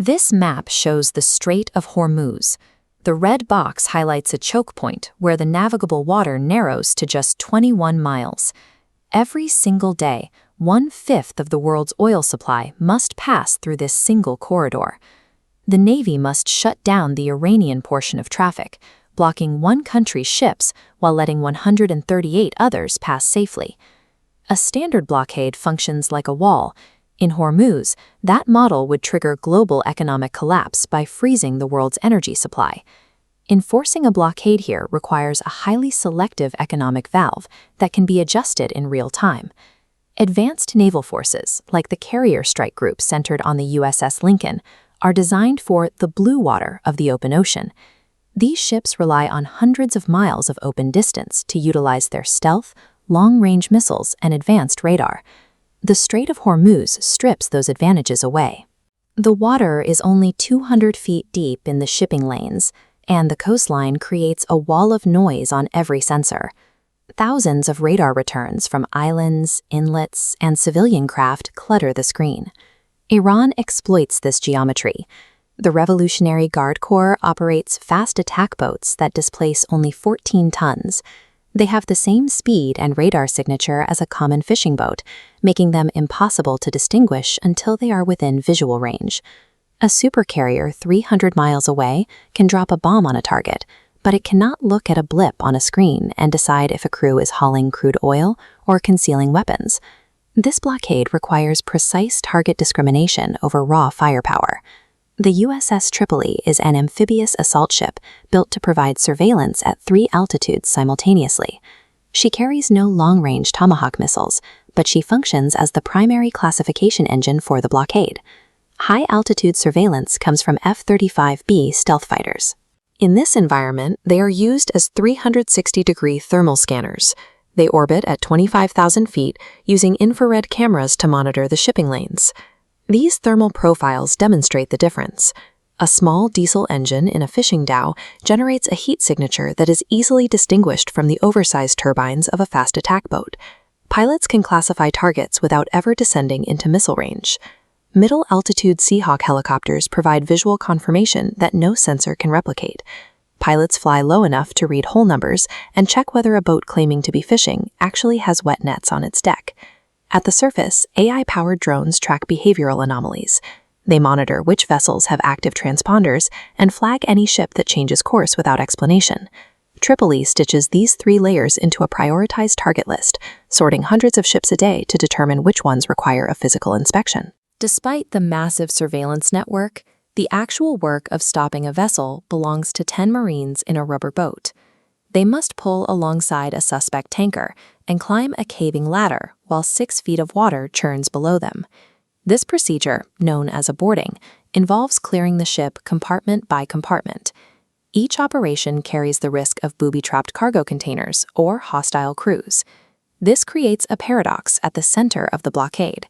This map shows the Strait of Hormuz. The red box highlights a choke point where the navigable water narrows to just 21 miles. Every single day, 1/5 of the world's oil supply must pass through this single corridor. The Navy must shut down the Iranian portion of traffic, blocking one country's ships while letting 138 others pass safely. A standard blockade functions like a wall. In Hormuz, that model would trigger global economic collapse by freezing the world's energy supply. Enforcing a blockade here requires a highly selective economic valve that can be adjusted in real time. Advanced naval forces, like the carrier strike group centered on the USS Lincoln, are designed for the blue water of the open ocean. These ships rely on hundreds of miles of open distance to utilize their stealth, long-range missiles, and advanced radar. The Strait of Hormuz strips those advantages away. The water is only 200 feet deep in the shipping lanes, and the coastline creates a wall of noise on every sensor. Thousands of radar returns from islands, inlets, and civilian craft clutter the screen. Iran exploits this geometry. The Revolutionary Guard Corps operates fast attack boats that displace only 14 tons. They have the same speed and radar signature as a common fishing boat, making them impossible to distinguish until they are within visual range. A supercarrier 300 miles away can drop a bomb on a target, but it cannot look at a blip on a screen and decide if a crew is hauling crude oil or concealing weapons. This blockade requires precise target discrimination over raw firepower. The USS Tripoli is an amphibious assault ship built to provide surveillance at 3 altitudes simultaneously. She carries no long-range Tomahawk missiles, but she functions as the primary classification engine for the blockade. High-altitude surveillance comes from F-35B stealth fighters. In this environment, they are used as 360-degree thermal scanners. They orbit at 25,000 feet using infrared cameras to monitor the shipping lanes. These thermal profiles demonstrate the difference. A small diesel engine in a fishing dhow generates a heat signature that is easily distinguished from the oversized turbines of a fast attack boat. Pilots can classify targets without ever descending into missile range. Middle-altitude Seahawk helicopters provide visual confirmation that no sensor can replicate. Pilots fly low enough to read hull numbers and check whether a boat claiming to be fishing actually has wet nets on its deck. At the surface, AI-powered drones track behavioral anomalies. They monitor which vessels have active transponders and flag any ship that changes course without explanation. Tripoli stitches these 3 layers into a prioritized target list, sorting hundreds of ships a day to determine which ones require a physical inspection. Despite the massive surveillance network, the actual work of stopping a vessel belongs to 10 Marines in a rubber boat. They must pull alongside a suspect tanker and climb a caving ladder while 6 feet of water churns below them. This procedure, known as a boarding, involves clearing the ship compartment by compartment. Each operation carries the risk of booby-trapped cargo containers or hostile crews. This creates a paradox at the center of the blockade.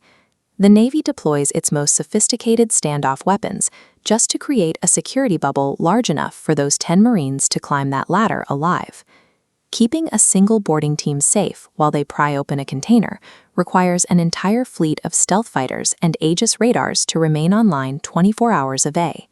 The Navy deploys its most sophisticated standoff weapons just to create a security bubble large enough for those 10 Marines to climb that ladder alive. Keeping a single boarding team safe while they pry open a container requires an entire fleet of stealth fighters and Aegis radars to remain online 24 hours a day.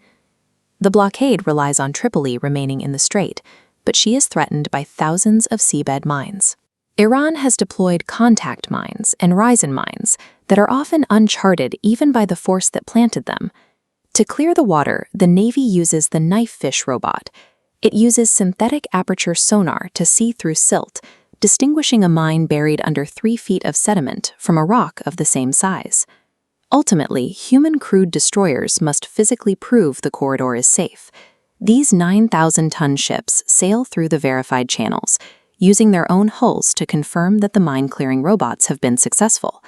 The blockade relies on Tripoli remaining in the strait, but she is threatened by thousands of seabed mines. Iran has deployed contact mines and risen mines that are often uncharted even by the force that planted them. To clear the water, the Navy uses the Knifefish robot. It uses synthetic aperture sonar to see through silt, distinguishing a mine buried under 3 feet of sediment from a rock of the same size. Ultimately, human-crewed destroyers must physically prove the corridor is safe. These 9,000-ton ships sail through the verified channels, using their own hulls to confirm that the mine-clearing robots have been successful.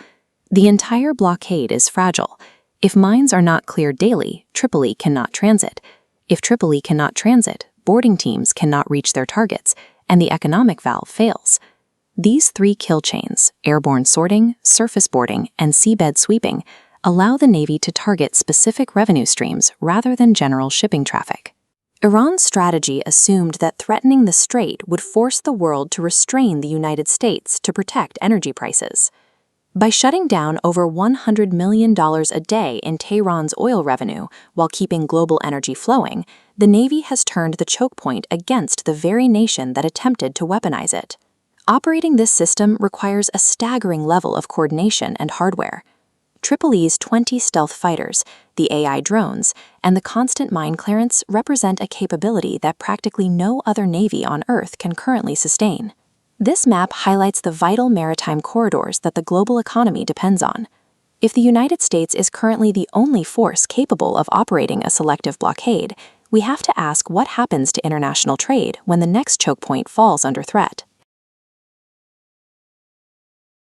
The entire blockade is fragile. If mines are not cleared daily, Tripoli cannot transit. If Tripoli cannot transit, boarding teams cannot reach their targets, and the economic valve fails. These 3 kill chains, airborne sorting, surface boarding, and seabed sweeping, allow the Navy to target specific revenue streams rather than general shipping traffic. Iran's strategy assumed that threatening the strait would force the world to restrain the United States to protect energy prices. By shutting down over $100 million a day in Tehran's oil revenue while keeping global energy flowing, the Navy has turned the choke point against the very nation that attempted to weaponize it. Operating this system requires a staggering level of coordination and hardware. Tripoli's 20 stealth fighters, the AI drones, and the constant mine clearance represent a capability that practically no other navy on Earth can currently sustain. This map highlights the vital maritime corridors that the global economy depends on. If the United States is currently the only force capable of operating a selective blockade, we have to ask what happens to international trade when the next choke point falls under threat.